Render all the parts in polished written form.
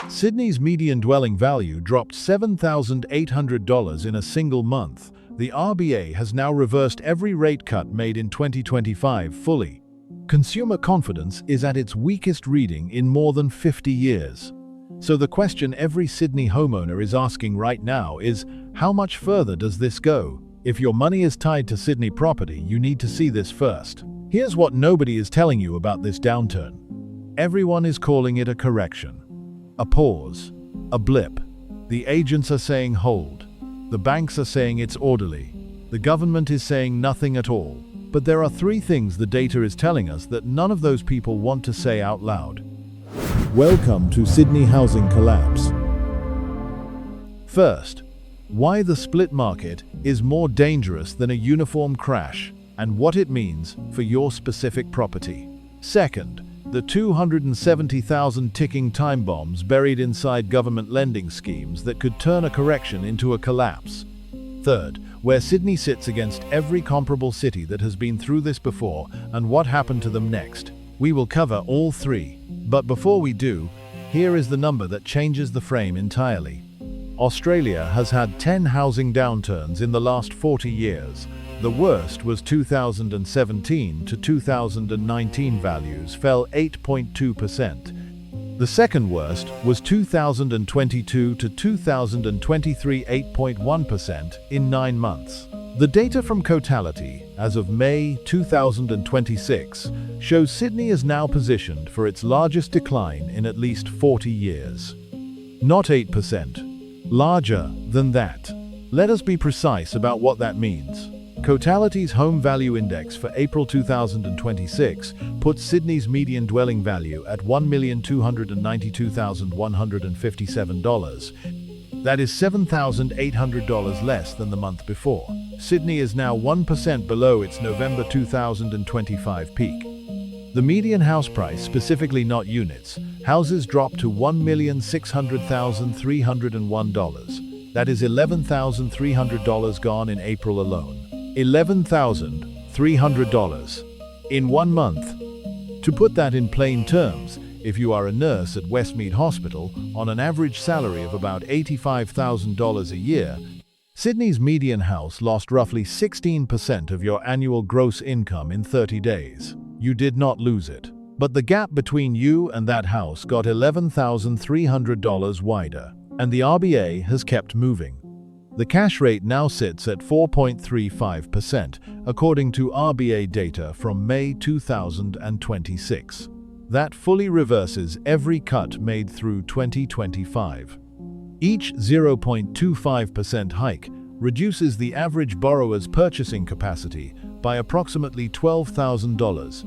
Sydney's median dwelling value dropped $7,800 in a single month. The RBA has now reversed every rate cut made in 2025 fully. Consumer confidence is at its weakest reading in more than 50 years. So the question every Sydney homeowner is asking right now is, how much further does this go? If your money is tied to Sydney property, you need to see this first. Here's what nobody is telling you about this downturn. Everyone is calling it a correction, a pause, a blip. The agents are saying hold. The banks are saying it's orderly. The government is saying nothing at all. But there are three things the data is telling us that none of those people want to say out loud. Welcome to Sydney Housing Collapse. First, why the split market is more dangerous than a uniform crash and what it means for your specific property. Second, the 270,000 ticking time bombs buried inside government lending schemes that could turn a correction into a collapse. Third, where Sydney sits against every comparable city that has been through this before and what happened to them next. We will cover all three. But before we do, here is the number that changes the frame entirely. Australia has had 10 housing downturns in the last 40 years. The worst was 2017 to 2019 values fell 8.2%. The second worst was 2022 to 2023 8.1% in 9 months. The data from Cotality, as of May 2026, shows Sydney is now positioned for its largest decline in at least 40 years. Not 8%, larger than that. Let us be precise about what that means. Cotality's Home Value Index for April 2026 puts Sydney's median dwelling value at $1,292,157. That is $7,800 less than the month before. Sydney is now 1% below its November 2025 peak. The median house price, specifically not units, houses dropped to $1,600,301. That is $11,300 gone in April alone. $11,300 in 1 month. To put that in plain terms, if you are a nurse at Westmead Hospital on an average salary of about $85,000 a year, Sydney's median house lost roughly 16% of your annual gross income in 30 days. You did not lose it, but the gap between you and that house got $11,300 wider, and the RBA has kept moving. The cash rate now sits at 4.35%, according to RBA data from May 2026. That fully reverses every cut made through 2025. Each 0.25% hike reduces the average borrower's purchasing capacity by approximately $12,000.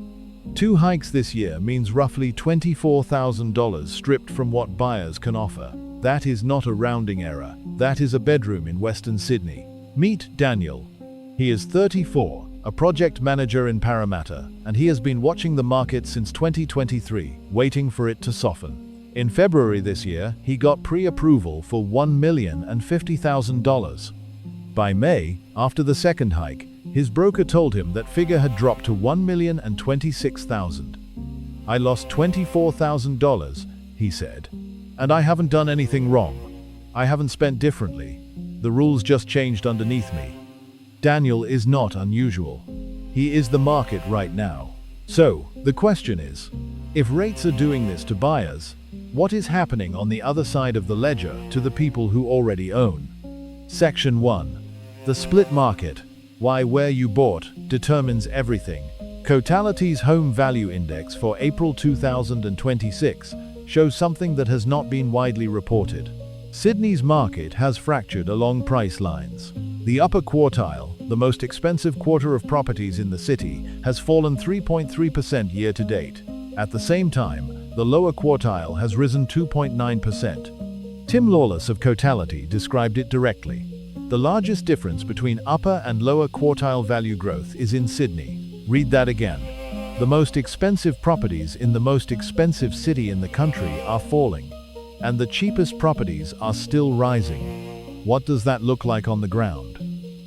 2 hikes this year means roughly $24,000 stripped from what buyers can offer. That is not a rounding error. That is a bedroom in Western Sydney. Meet Daniel. He is 34, a project manager in Parramatta, and he has been watching the market since 2023, waiting for it to soften. In February this year, he got pre-approval for $1,050,000. By May, after the second hike, his broker told him that figure had dropped to $1,026,000. I lost $24,000, he said. And I haven't done anything wrong. I haven't spent differently. The rules just changed underneath me. Daniel is not unusual. He is the market right now. So, the question is, if rates are doing this to buyers, what is happening on the other side of the ledger to the people who already own? Section 1. The split market. Why where you bought determines everything. Cotality's Home Value Index for April 2026 shows something that has not been widely reported. Sydney's market has fractured along price lines. The upper quartile, the most expensive quarter of properties in the city, has fallen 3.3% year to date. At the same time, the lower quartile has risen 2.9%. Tim Lawless of Cotality described it directly. The largest difference between upper and lower quartile value growth is in Sydney. Read that again. The most expensive properties in the most expensive city in the country are falling, and the cheapest properties are still rising. What does that look like on the ground?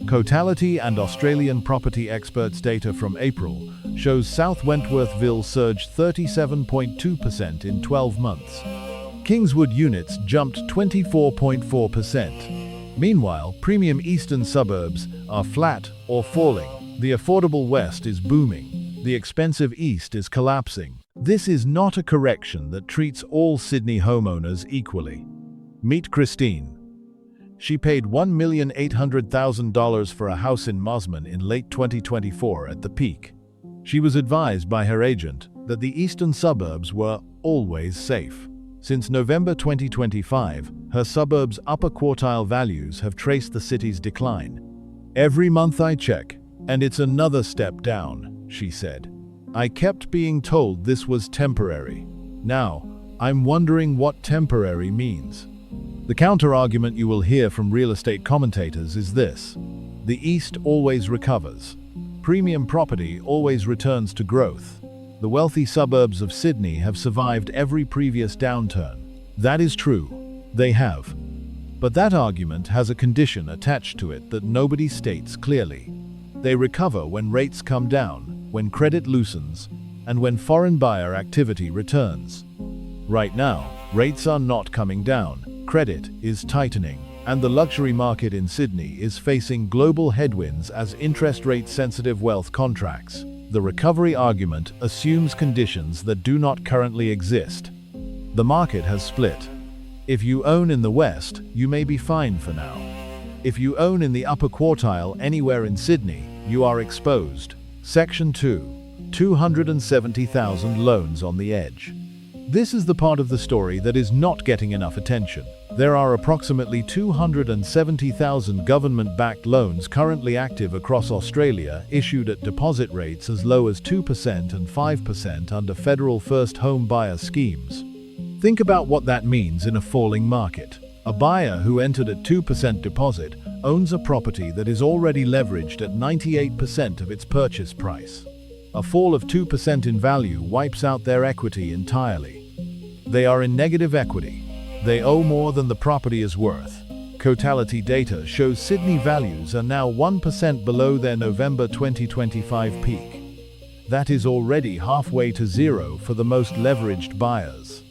Cotality and Australian property experts' data from April shows South Wentworthville surged 37.2% in 12 months. Kingswood units jumped 24.4%. Meanwhile, premium eastern suburbs are flat or falling. The affordable west is booming. The expensive east is collapsing. This is not a correction that treats all Sydney homeowners equally. Meet Christine. She paid $1,800,000 for a house in Mosman in late 2024 at the peak. She was advised by her agent that the eastern suburbs were always safe. Since November 2025, her suburbs' upper quartile values have traced the city's decline. "Every month I check, and it's another step down," she said. "I kept being told this was temporary. Now, I'm wondering what temporary means." The counter-argument you will hear from real estate commentators is this: the East always recovers. Premium property always returns to growth. The wealthy suburbs of Sydney have survived every previous downturn. That is true. They have. But that argument has a condition attached to it that nobody states clearly. They recover when rates come down, when credit loosens, and when foreign buyer activity returns. Right now, rates are not coming down. Credit is tightening, and the luxury market in Sydney is facing global headwinds as interest rate-sensitive wealth contracts. The recovery argument assumes conditions that do not currently exist. The market has split. If you own in the West, you may be fine for now. If you own in the upper quartile anywhere in Sydney, you are exposed. Section 2. 270,000 loans on the edge. This is the part of the story that is not getting enough attention. There are approximately 270,000 government-backed loans currently active across Australia, issued at deposit rates as low as 2% and 5% under federal first home buyer schemes. Think about what that means in a falling market. A buyer who entered at 2% deposit owns a property that is already leveraged at 98% of its purchase price. A fall of 2% in value wipes out their equity entirely. They are in negative equity. They owe more than the property is worth. Cotality data shows Sydney values are now 1% below their November 2025 peak. That is already halfway to zero for the most leveraged buyers.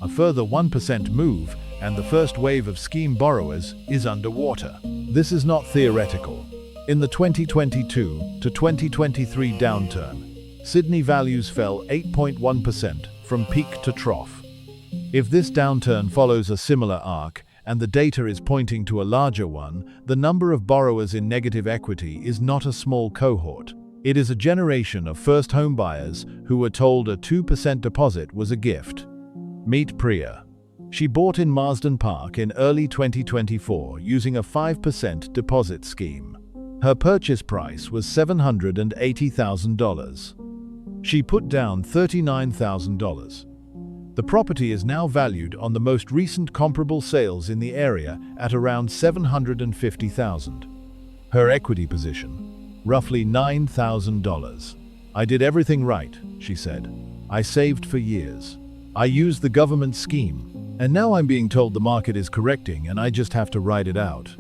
A further 1% move, and the first wave of scheme borrowers is underwater. This is not theoretical. In the 2022 to 2023 downturn, Sydney values fell 8.1% from peak to trough. If this downturn follows a similar arc, and the data is pointing to a larger one, the number of borrowers in negative equity is not a small cohort. It is a generation of first home buyers who were told a 2% deposit was a gift. Meet Priya. She bought in Marsden Park in early 2024 using a 5% deposit scheme. Her purchase price was $780,000. She put down $39,000. The property is now valued on the most recent comparable sales in the area at around $750,000. Her equity position, roughly $9,000. "I did everything right," she said. "I saved for years. I used the government scheme, and now I'm being told the market is correcting and I just have to ride it out.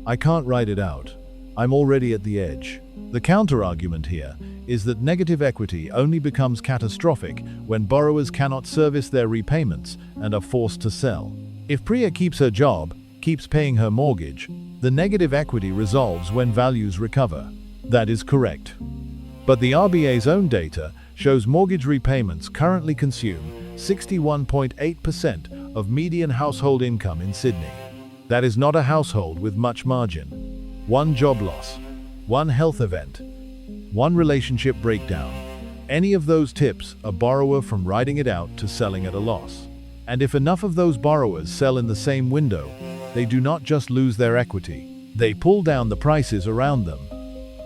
I can't ride it out. I'm already at the edge." The counter-argument here is that negative equity only becomes catastrophic when borrowers cannot service their repayments and are forced to sell. If Priya keeps her job, keeps paying her mortgage, the negative equity resolves when values recover. That is correct. But the RBA's own data shows mortgage repayments currently consume 61.8% of median household income in Sydney. That is not a household with much margin. One job loss, one health event, one relationship breakdown. Any of those tips a borrower from riding it out to selling at a loss. And if enough of those borrowers sell in the same window, they do not just lose their equity, they pull down the prices around them.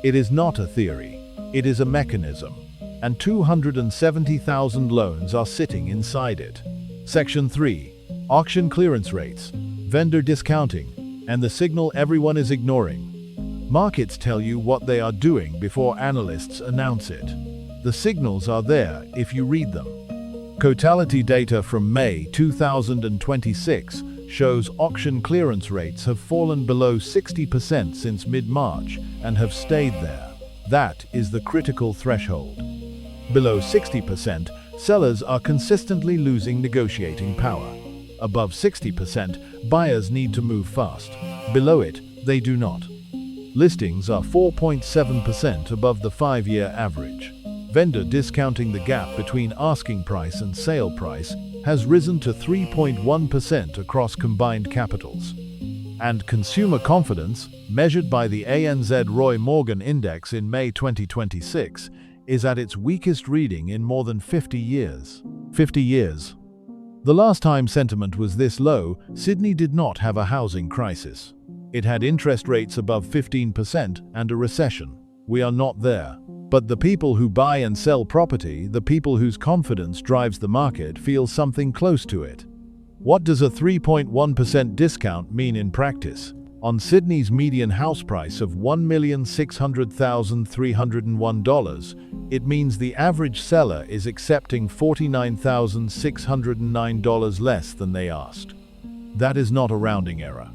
It is not a theory, it is a mechanism. And 270,000 loans are sitting inside it. Section 3. Auction clearance rates, vendor discounting, and the signal everyone is ignoring. Markets tell you what they are doing before analysts announce it. The signals are there if you read them. Cotality data from May 2026 shows auction clearance rates have fallen below 60% since mid-March and have stayed there. That is the critical threshold. Below 60%, sellers are consistently losing negotiating power. Above 60%, buyers need to move fast. Below it, they do not. Listings are 4.7% above the 5-year average. Vendor discounting the gap between asking price and sale price has risen to 3.1% across combined capitals. And consumer confidence, measured by the ANZ-Roy Morgan Index in May 2026, is at its weakest reading in more than 50 years. 50 years. The last time sentiment was this low, Sydney did not have a housing crisis. It had interest rates above 15% and a recession. We are not there. But the people who buy and sell property, the people whose confidence drives the market, feel something close to it. What does a 3.1% discount mean in practice? On Sydney's median house price of $1,600,301, it means the average seller is accepting $49,609 less than they asked. That is not a rounding error.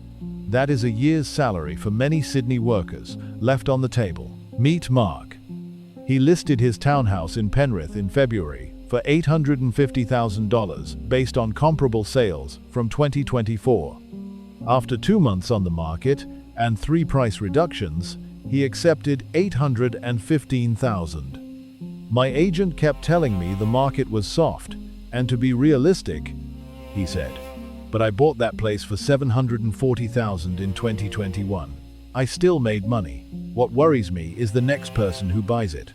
That is a year's salary for many Sydney workers left on the table. Meet Mark. He listed his townhouse in Penrith in February for $850,000 based on comparable sales from 2024. After 2 months on the market and 3 price reductions, he accepted $815,000. My agent kept telling me the market was soft, and to be realistic, he said, but I bought that place for $740,000 in 2021. I still made money. What worries me is the next person who buys it.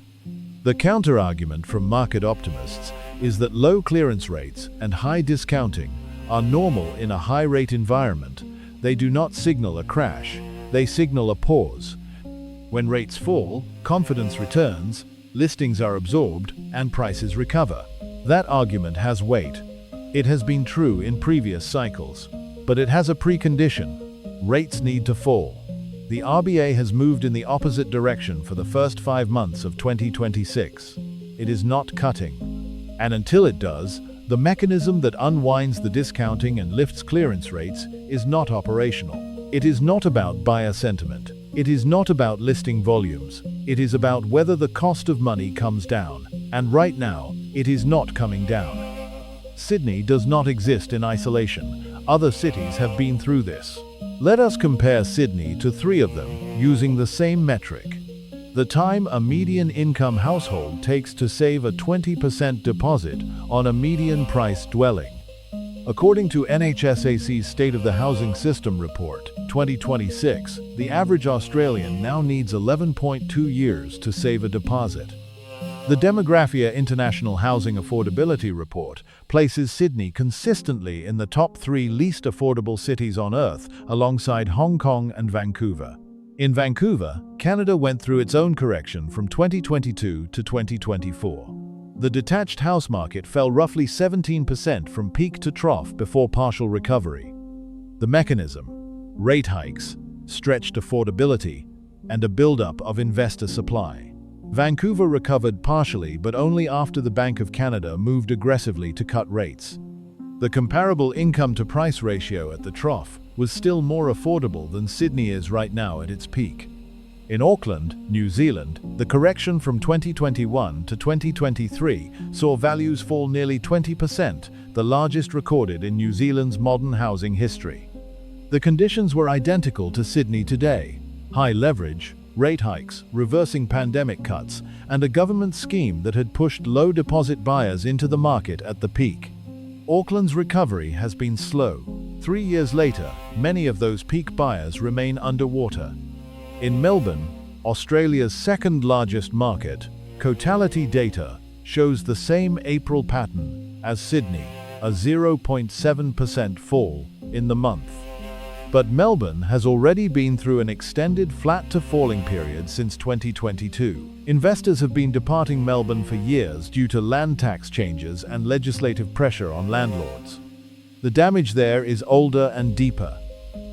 The counter-argument from market optimists is that low clearance rates and high discounting are normal in a high-rate environment. They do not signal a crash, they signal a pause. When rates fall, confidence returns, listings are absorbed, and prices recover. That argument has weight. It has been true in previous cycles, but it has a precondition. Rates need to fall. The RBA has moved in the opposite direction for the first 5 months of 2026. It is not cutting. And until it does, the mechanism that unwinds the discounting and lifts clearance rates is not operational. It is not about buyer sentiment. It is not about listing volumes. It is about whether the cost of money comes down. And right now, it is not coming down. Sydney does not exist in isolation. Other cities have been through this. Let us compare Sydney to 3 of them using the same metric. The time a median income household takes to save a 20% deposit on a median price dwelling. According to NHSAC's State of the Housing System Report 2026, the average Australian now needs 11.2 years to save a deposit. The Demographia International Housing Affordability Report places Sydney consistently in the top 3 least affordable cities on Earth, alongside Hong Kong and Vancouver. In Vancouver, Canada went through its own correction from 2022 to 2024. The detached house market fell roughly 17% from peak to trough before partial recovery. The mechanism: rate hikes, stretched affordability, and a buildup of investor supply. Vancouver recovered partially, but only after the Bank of Canada moved aggressively to cut rates. The comparable income-to-price ratio at the trough was still more affordable than Sydney is right now at its peak. In Auckland, New Zealand, the correction from 2021 to 2023 saw values fall nearly 20%, the largest recorded in New Zealand's modern housing history. The conditions were identical to Sydney today: high leverage, rate hikes, reversing pandemic cuts, and a government scheme that had pushed low deposit buyers into the market at the peak. Auckland's recovery has been slow. 3 years later, many of those peak buyers remain underwater. In Melbourne, Australia's second largest market, Cotality data shows the same April pattern as Sydney, a 0.7% fall in the month. But Melbourne has already been through an extended flat-to-falling period since 2022. Investors have been departing Melbourne for years due to land tax changes and legislative pressure on landlords. The damage there is older and deeper.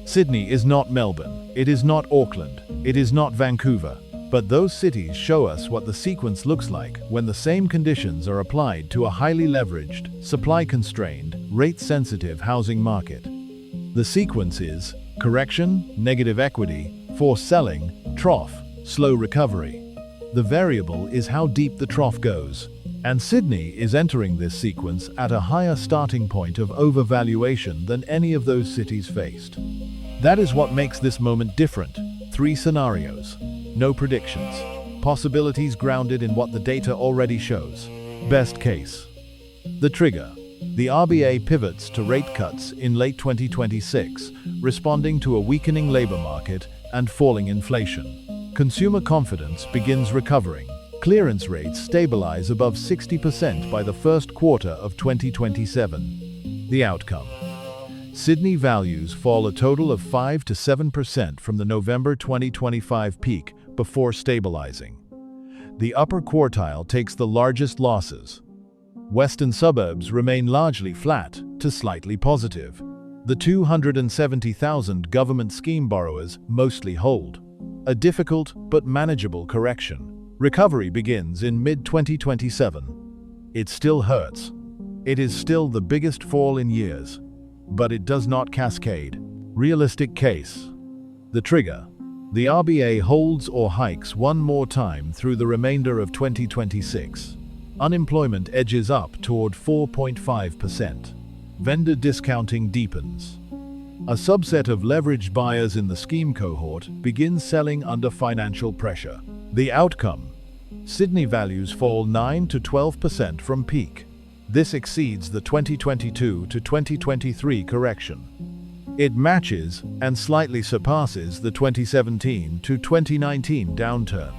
Sydney is not Melbourne, it is not Auckland, it is not Vancouver, but those cities show us what the sequence looks like when the same conditions are applied to a highly leveraged, supply-constrained, rate-sensitive housing market. The sequence is correction, negative equity, forced selling, trough, slow recovery. The variable is how deep the trough goes. And Sydney is entering this sequence at a higher starting point of overvaluation than any of those cities faced. That is what makes this moment different. 3 scenarios. No predictions. Possibilities grounded in what the data already shows. Best case. The trigger. The RBA pivots to rate cuts in late 2026, responding to a weakening labor market and falling inflation. Consumer confidence begins recovering. Clearance rates stabilize above 60% by the first quarter of 2027. The outcome. Sydney values fall a total of 5 to 7% from the November 2025 peak before stabilizing. The upper quartile takes the largest losses. Western suburbs remain largely flat to slightly positive. The 270,000 government scheme borrowers mostly hold. A difficult but manageable correction. Recovery begins in mid-2027. It still hurts. It is still the biggest fall in years. But it does not cascade. Realistic case. The trigger. The RBA holds or hikes one more time through the remainder of 2026. Unemployment edges up toward 4.5%. Vendor discounting deepens. A subset of leveraged buyers in the scheme cohort begins selling under financial pressure. The outcome. Sydney values fall 9 to 12% from peak. This exceeds the 2022 to 2023 correction. It matches and slightly surpasses the 2017 to 2019 downturn.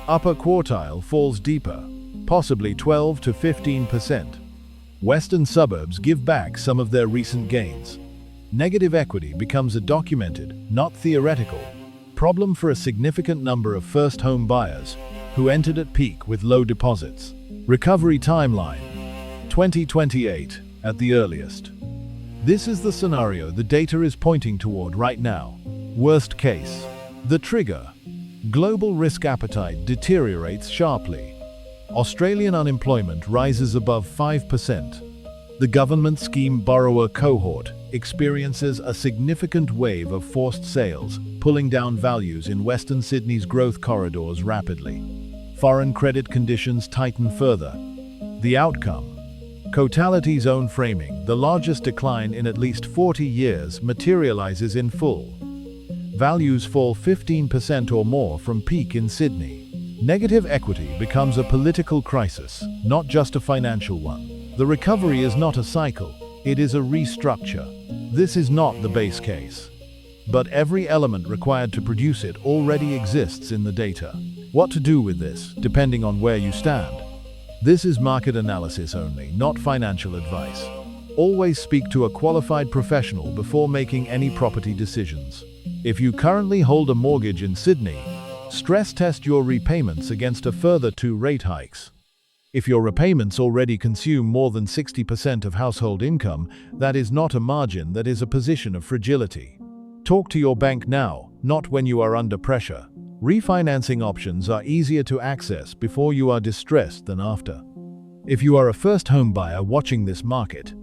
Upper quartile falls deeper, possibly 12 to 15%. Western suburbs give back some of their recent gains. Negative equity becomes a documented, not theoretical, problem for a significant number of first home buyers who entered at peak with low deposits. Recovery timeline. 2028 at the earliest. This is the scenario the data is pointing toward right now. Worst case. The trigger. Global risk appetite deteriorates sharply. Australian unemployment rises above 5%. The government scheme borrower cohort experiences a significant wave of forced sales, pulling down values in Western Sydney's growth corridors rapidly. Foreign credit conditions tighten further. The outcome. Cotality's own framing, the largest decline in at least 40 years, materializes in full. Values fall 15% or more from peak in Sydney. Negative equity becomes a political crisis, not just a financial one. The recovery is not a cycle, it is a restructure. This is not the base case. But every element required to produce it already exists in the data. What to do with this, depending on where you stand. This is market analysis only, not financial advice. Always speak to a qualified professional before making any property decisions. If you currently hold a mortgage in Sydney, stress test your repayments against a further 2 rate hikes. If your repayments already consume more than 60% of household income, that is not a margin, that is a position of fragility. Talk to your bank now, not when you are under pressure. Refinancing options are easier to access before you are distressed than after. If you are a first home buyer watching this market,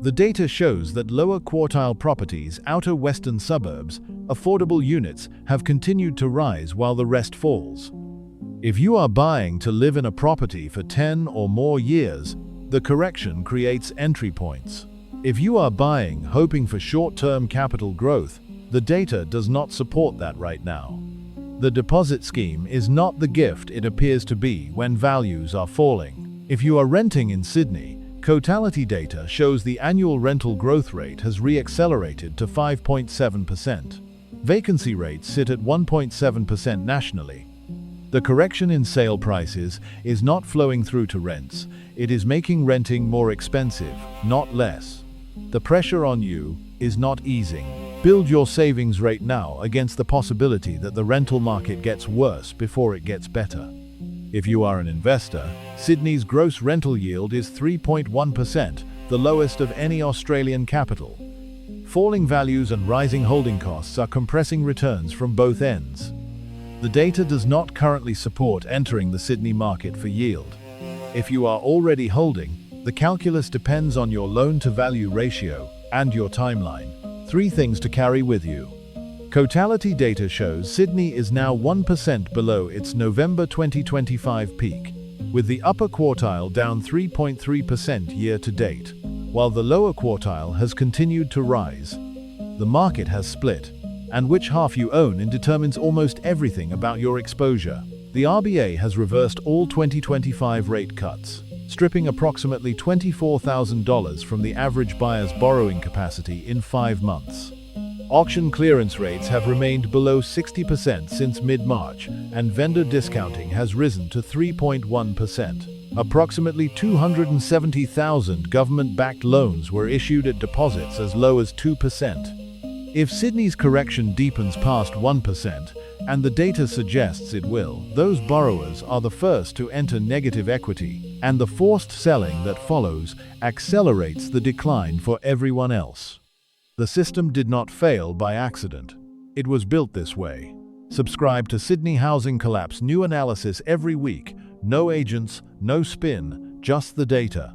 the data shows that lower quartile properties, outer western suburbs, affordable units have continued to rise while the rest falls. If you are buying to live in a property for 10 or more years, the correction creates entry points. If you are buying hoping for short-term capital growth, the data does not support that right now. The deposit scheme is not the gift it appears to be when values are falling. If you are renting in Sydney, Cotality data shows the annual rental growth rate has re-accelerated to 5.7%. Vacancy rates sit at 1.7% nationally. The correction in sale prices is not flowing through to rents, it is making renting more expensive, not less. The pressure on you is not easing. Build your savings rate now against the possibility that the rental market gets worse before it gets better. If you are an investor, Sydney's gross rental yield is 3.1%, the lowest of any Australian capital. Falling values and rising holding costs are compressing returns from both ends. The data does not currently support entering the Sydney market for yield. If you are already holding, the calculus depends on your loan-to-value ratio and your timeline. 3 things to carry with you. Cotality data shows Sydney is now 1% below its November 2025 peak. with the upper quartile down 3.3% year to date, while the lower quartile has continued to rise. The market has split, and which half you own determines almost everything about your exposure. The RBA has reversed all 2025 rate cuts, stripping approximately $24,000 from the average buyer's borrowing capacity in 5 months. Auction clearance rates have remained below 60% since mid-March, and vendor discounting has risen to 3.1%. Approximately 270,000 government-backed loans were issued at deposits as low as 2%. If Sydney's correction deepens past 1%, and the data suggests it will, those borrowers are the first to enter negative equity, and the forced selling that follows accelerates the decline for everyone else. The system did not fail by accident. It was built this way. Subscribe to Sydney Housing Collapse new analysis every week. No agents, no spin, just the data.